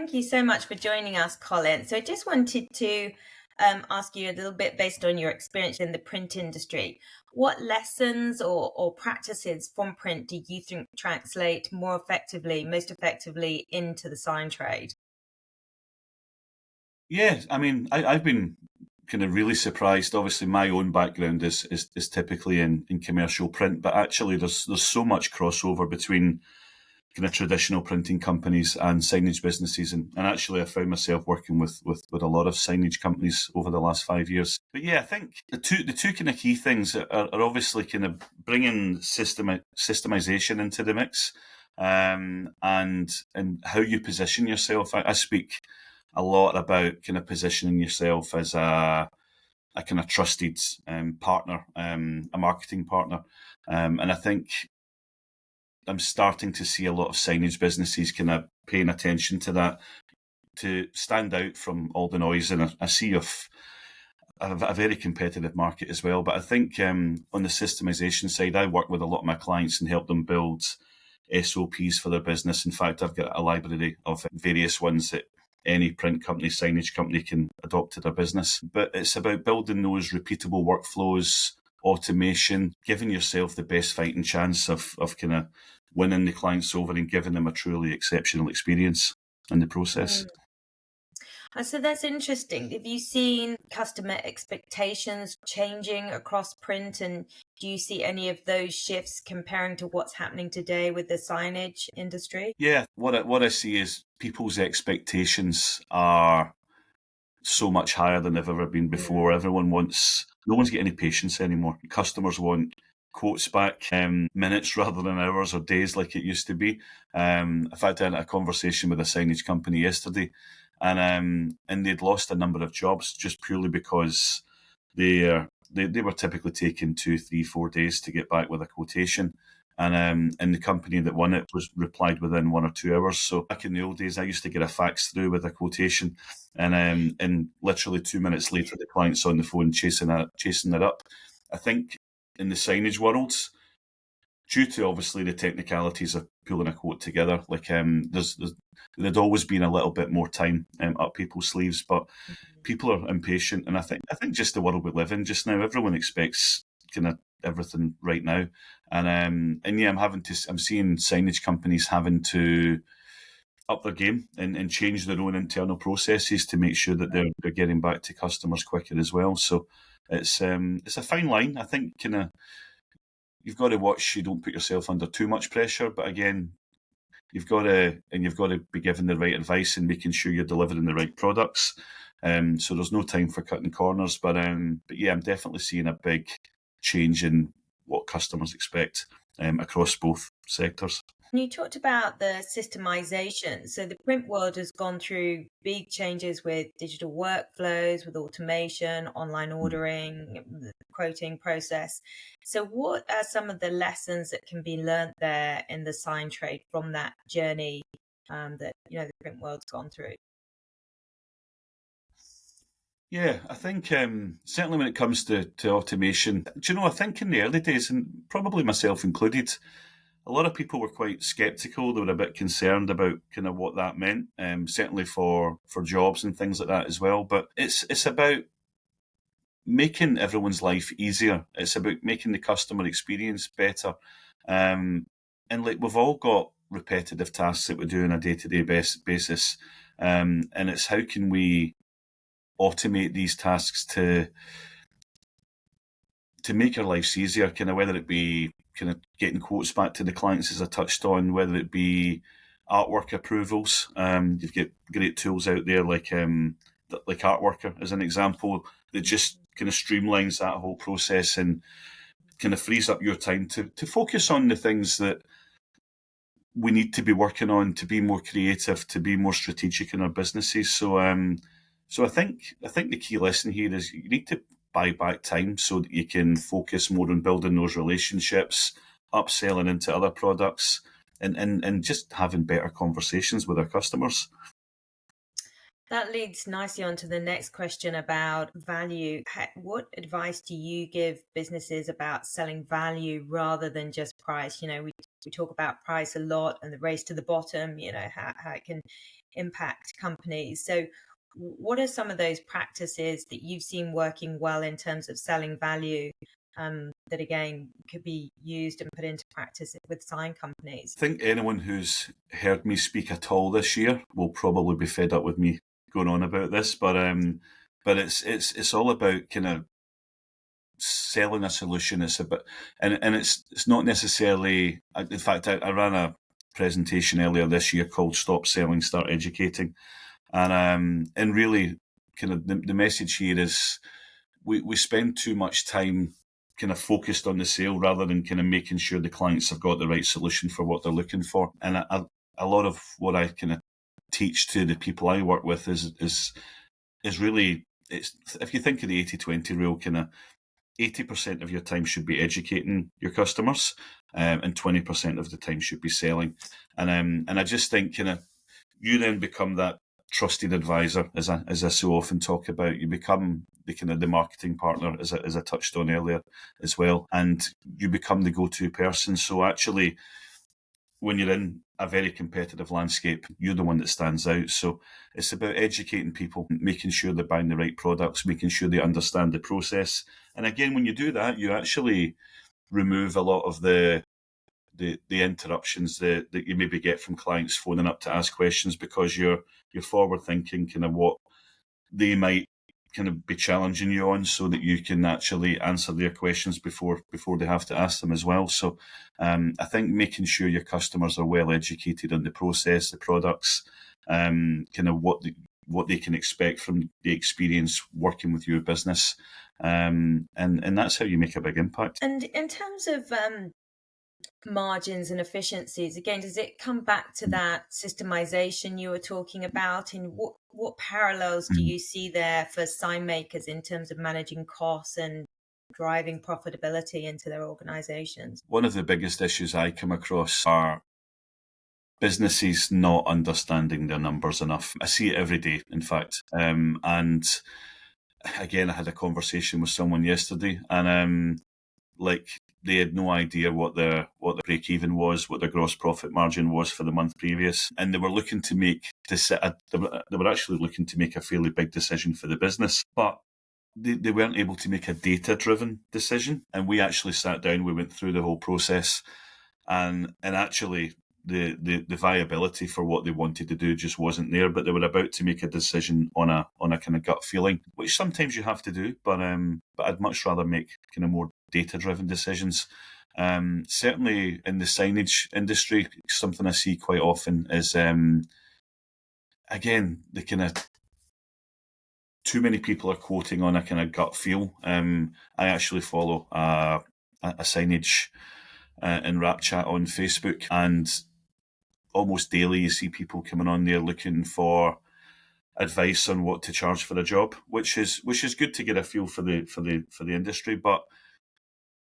Thank you so much for joining us, Colin. So I just wanted to ask you a little bit based on your experience in the print industry. What lessons or practices from print do you think translate most effectively into the sign trade? Yeah, I mean, I've been kind of really surprised. Obviously, my own background is typically in commercial print, but actually, there's so much crossover between kind of traditional printing companies and signage businesses, and actually, I found myself working with a lot of signage companies over the last 5 years. But yeah, I think the two kind of key things are obviously kind of bringing systemization into the mix, and how you position yourself. I speak a lot about kind of positioning yourself as a kind of trusted partner, a marketing partner. And I think I'm starting to see a lot of signage businesses kind of paying attention to that to stand out from all the noise in a sea of a very competitive market as well. But I think on the systemization side, I work with a lot of my clients and help them build SOPs for their business. In fact, I've got a library of various ones that any print company, signage company can adopt to their business. But it's about building those repeatable workflows, automation, giving yourself the best fighting chance of kind of winning the clients over and giving them a truly exceptional experience in the process. So that's interesting. Have you seen customer expectations changing across print, and do you see any of those shifts comparing to what's happening today with the signage industry? Yeah, what I see is people's expectations are so much higher than they've ever been before. No one's got any patience anymore. Customers want quotes back minutes rather than hours or days like it used to be. In fact, I had a conversation with a signage company yesterday, and they'd lost a number of jobs just purely because they were typically taking 2, 3, 4 days to get back with a quotation. And the company that won it was replied within 1 or 2 hours. So back in the old days, I used to get a fax through with a quotation, and literally 2 minutes later, the client's on the phone chasing it up. I think in the signage world, due to obviously the technicalities of pulling a quote together, like there'd always been a little bit more time up people's sleeves, but people are impatient, and I think just the world we live in just now, everyone expects kind of everything right now, and yeah, I'm seeing signage companies having to up their game and change their own internal processes to make sure that they're getting back to customers quicker as well. So it's a fine line. I think kind of you've got to watch you don't put yourself under too much pressure, but again, you've got to be given the right advice and making sure you're delivering the right products. So there's no time for cutting corners, but yeah, I'm definitely seeing a big change in what customers expect across both sectors. You talked about the systemization. So the print world has gone through big changes with digital workflows, with automation, online ordering, the quoting process. So what are some of the lessons that can be learned there in the sign trade from that journey that the print world's gone through? Yeah, I think certainly when it comes to automation, do you know, I think in the early days, and probably myself included, a lot of people were quite sceptical. They were a bit concerned about kind of what that meant, certainly for jobs and things like that as well. But it's about making everyone's life easier. It's about making the customer experience better. And like we've all got repetitive tasks that we do on a day-to-day basis. And it's how can we automate these tasks to make our lives easier, kind of whether it be kind of getting quotes back to the clients as I touched on, whether it be artwork approvals. You've got great tools out there like Artworker as an example that just kind of streamlines that whole process and kind of frees up your time to focus on the things that we need to be working on, to be more creative, to be more strategic in our businesses. So I think the key lesson here is you need to buy back time so that you can focus more on building those relationships, upselling into other products, and just having better conversations with our customers. That leads nicely on to the next question about value. What advice do you give businesses about selling value rather than just price? We talk about price a lot and the race to the bottom, how it can impact companies. So, what are some of those practices that you've seen working well in terms of selling value that, again, could be used and put into practice with sign companies? I think anyone who's heard me speak at all this year will probably be fed up with me going on about this, but it's all about kind of selling a solution. It's about and it's not necessarily. In fact, I ran a presentation earlier this year called "Stop Selling, Start Educating," and really, kind of the message here is we spend too much time kind of focused on the sale rather than kind of making sure the clients have got the right solution for what they're looking for. And a lot of what I kind of teach to the people I work with is really, it's, if you think of the 80-20 rule, kind of 80% of your time should be educating your customers, and 20% of the time should be selling. And I just think kind of you then become that trusted advisor, as I so often talk about. You become the kind of the marketing partner, as I touched on earlier as well, and you become the go-to person. So actually, when you're in a very competitive landscape, you're the one that stands out. So it's about educating people, making sure they're buying the right products, making sure they understand the process. And again, when you do that, you actually remove a lot of the interruptions that you maybe get from clients phoning up to ask questions, because you're forward thinking kind of what they might kind of be challenging you on, so that you can actually answer their questions before they have to ask them as well. So I think making sure your customers are well educated on the process, the products, kind of what they can expect from the experience working with your business, and that's how you make a big impact. And in terms of margins and efficiencies, again, does it come back to that systemization you were talking about? And what parallels do you see there for sign makers in terms of managing costs and driving profitability into their organizations? One of the biggest issues I come across are businesses not understanding their numbers enough. I see it every day, in fact. And again, I had a conversation with someone yesterday, and they had no idea what the break even was, what their gross profit margin was for the month previous, and they were looking to make they were actually looking to make a fairly big decision for the business, but they weren't able to make a data-driven decision. And we actually sat down, we went through the whole process, and actually the viability for what they wanted to do just wasn't there. But they were about to make a decision on a kind of gut feeling, which sometimes you have to do, but I'd much rather make kind of more data-driven decisions. Certainly in the signage industry, something I see quite often is again, the kind of too many people are quoting on a kind of gut feel. I actually follow a signage in Rap Chat on Facebook, and almost daily you see people coming on there looking for advice on what to charge for a job, which is good to get a feel for the industry. But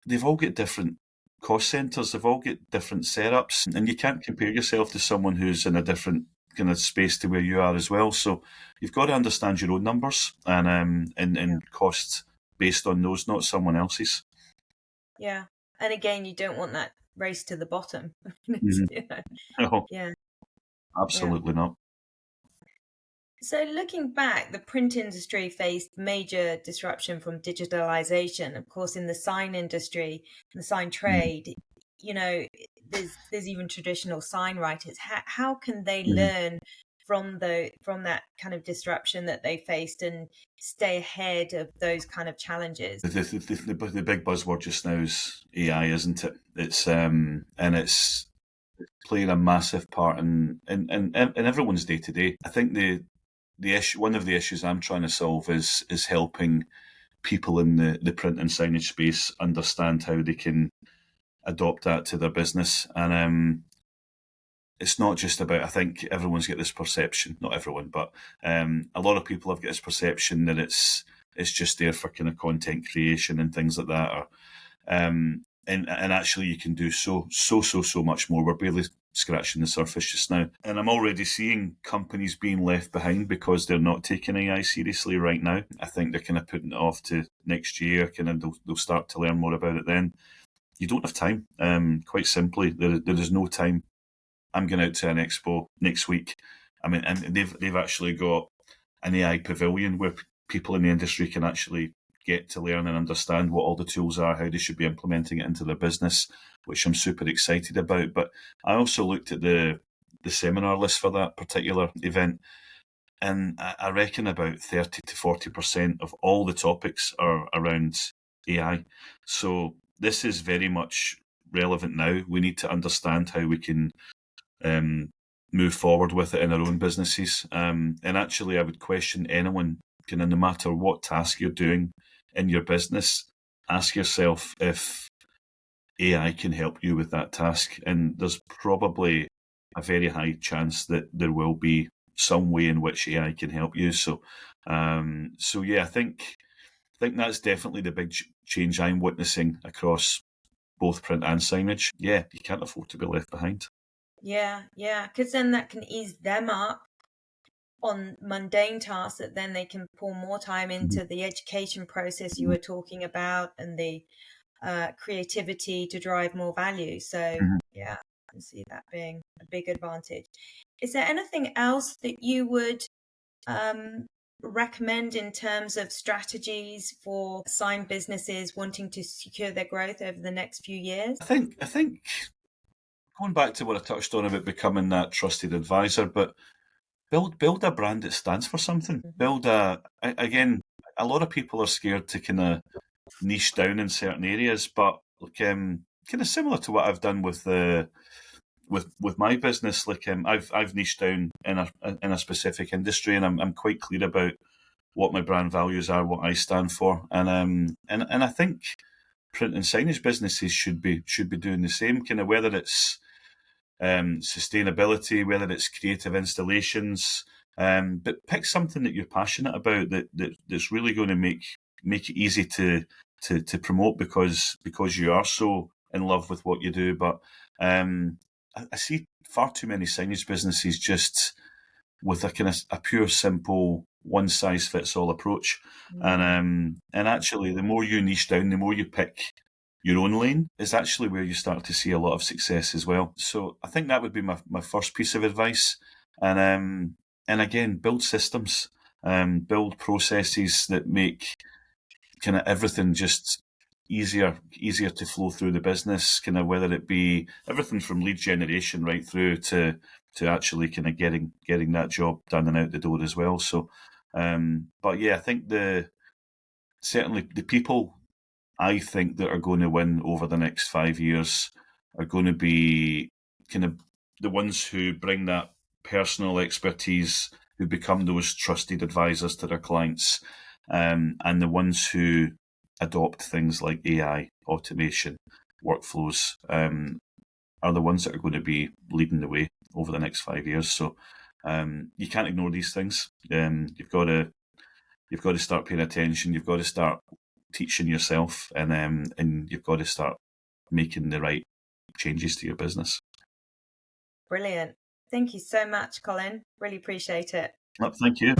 they've all got different cost centres, they've all got different setups, and you can't compare yourself to someone who's in a different kind of space to where you are as well. So you've got to understand your own numbers and costs based on those, not someone else's. Yeah. And again, you don't want that race to the bottom. No, Yeah. absolutely not. So looking back, the print industry faced major disruption from digitalization. Of course, in the sign industry, the sign trade, there's even traditional sign writers. How can they learn from that kind of disruption that they faced and stay ahead of those kind of challenges? The big buzzword just now is AI, isn't it? It's playing a massive part in everyone's day to day. I think the issue, one of the issues I'm trying to solve is helping people in the print and signage space understand how they can adopt that to their business. And it's not just about, I think everyone's got this perception, not everyone, but a lot of people have got this perception that it's just there for kind of content creation and things like that. And actually you can do so much more. We're barely scratching the surface just now. And I'm already seeing companies being left behind because they're not taking AI seriously right now. I think they're kind of putting it off to next year, they'll start to learn more about it then. You don't have time. Quite simply, there is no time. I'm going out to an expo next week. I mean, and they've actually got an AI pavilion where people in the industry can actually get to learn and understand what all the tools are, how they should be implementing it into their business, which I'm super excited about. But I also looked at the seminar list for that particular event, and I reckon about 30 to 40% of all the topics are around AI. So this is very much relevant now. We need to understand how we can move forward with it in our own businesses. And actually, I would question anyone, no matter what task you're doing in your business, ask yourself if AI can help you with that task. And there's probably a very high chance that there will be some way in which AI can help you. So yeah, I think that's definitely the big change I'm witnessing across both print and signage. Yeah, you can't afford to be left behind. Yeah, because then that can ease them up on mundane tasks that then they can pour more time into the education process you were talking about and the creativity to drive more value. So yeah, I can see that being a big advantage. Is there anything else that you would recommend in terms of strategies for sign businesses wanting to secure their growth over the next few years? I think going back to what I touched on about becoming that trusted advisor, but build a brand that stands for something. Build again, a lot of people are scared to kind of niche down in certain areas, but kind of similar to what I've done with my business. I've niched down in a specific industry, and I'm quite clear about what my brand values are, what I stand for, and I think print and signage businesses should be doing the same. Kind of whether it's sustainability, whether it's creative installations, but pick something that you're passionate about that's really going to make it easy to promote because you are so in love with what you do. But I see far too many signage businesses just with a kind of a pure, simple, one size fits all approach. And actually, the more you niche down, the more you pick your own lane, is actually where you start to see a lot of success as well. So I think that would be my first piece of advice. And again, build systems, build processes that make kind of everything just easier to flow through the business, kind of whether it be everything from lead generation right through to actually kind of getting that job done and out the door as well. So, but yeah, I think certainly the people I think that are going to win over the next 5 years are going to be kind of the ones who bring that personal expertise, who become those trusted advisors to their clients, and the ones who adopt things like AI, automation, workflows, are the ones that are going to be leading the way over the next 5 years. So you can't ignore these things. You've got to start paying attention. You've got to start teaching yourself, and you've got to start making the right changes to your business. Brilliant. Thank you so much, Colin. Really appreciate it. Thank you.